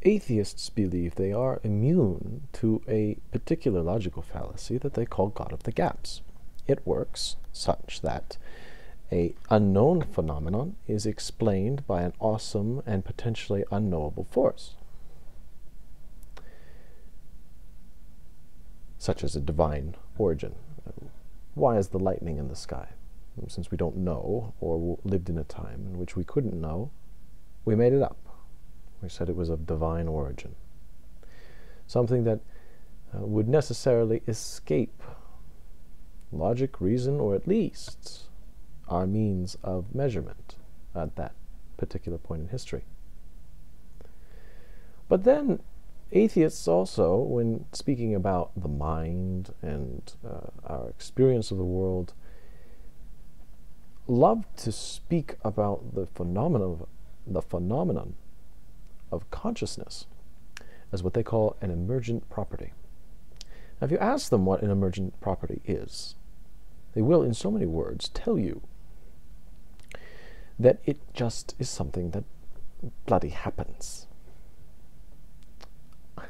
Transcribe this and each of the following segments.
Atheists believe they are immune to a particular logical fallacy that they call God of the gaps. It works such that an unknown phenomenon is explained by an awesome and potentially unknowable force, such as a divine origin. Why is the lightning in the sky? Since we don't know, or lived in a time in which we couldn't know, we made it up. We said it was of divine origin. Something that would necessarily escape logic, reason, or at least our means of measurement at that particular point in history. But then atheists also, when speaking about the mind and our experience of the world, love to speak about the phenomenon of consciousness as what they call an emergent property. Now, if you ask them what an emergent property is, they will, in so many words, tell you that it just is something that bloody happens. I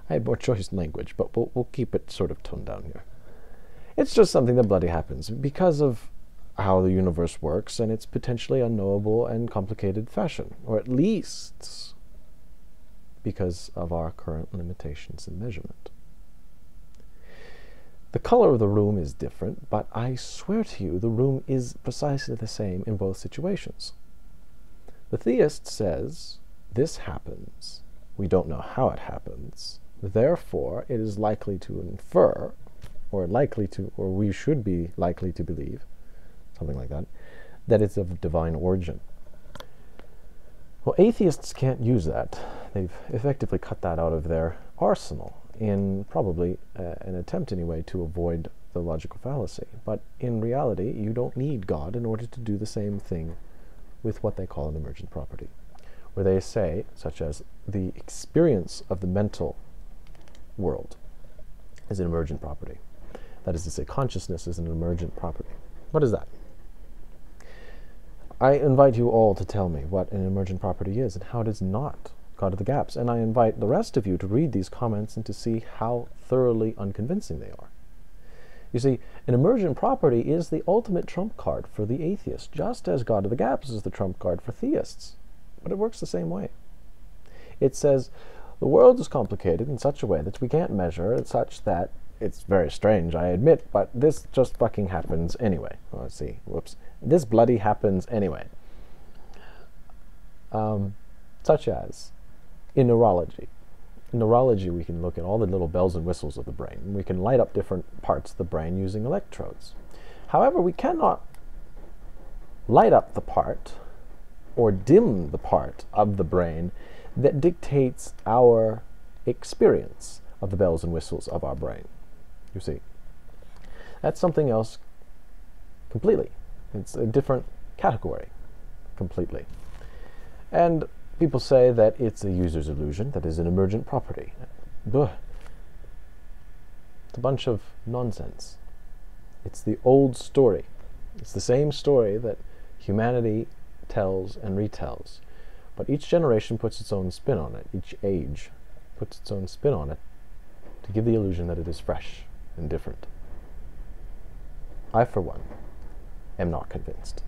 had more choice in language, but we'll keep it sort of toned down here. It's just something that bloody happens because of how the universe works and its potentially unknowable and complicated fashion, or at least because of our current limitations in measurement. The color of the room is different, but I swear to you the room is precisely the same in both situations. The theist says, this happens, we don't know how it happens, therefore it is likely to infer, or we should be likely to believe, something like that, that it's of divine origin. Well, atheists can't use that. They've effectively cut that out of their arsenal in probably an attempt anyway to avoid the logical fallacy. But in reality, you don't need God in order to do the same thing with what they call an emergent property, where they say, such as the experience of the mental world is an emergent property. That is to say, consciousness is an emergent property. What is that? I invite you all to tell me what an emergent property is and how it is not God of the gaps. And I invite the rest of you to read these comments and to see how thoroughly unconvincing they are. You see, an emergent property is the ultimate trump card for the atheist, just as God of the gaps is the trump card for theists. But it works the same way. It says, the world is complicated in such a way that we can't measure it, such that it's very strange, I admit, but this just fucking happens anyway. Oh, let's see, whoops. This bloody happens anyway. Such as in neurology. In neurology, we can look at all the little bells and whistles of the brain. We can light up different parts of the brain using electrodes. However, we cannot light up the part or dim the part of the brain that dictates our experience of the bells and whistles of our brain. You see, that's something else completely. It's a different category completely. And people say that it's a user's illusion, that is an emergent property. Ugh. It's a bunch of nonsense. It's the old story. It's the same story that humanity tells and retells. But each generation puts its own spin on it. Each age puts its own spin on it to give the illusion that it is fresh and different. I, for one, am not convinced.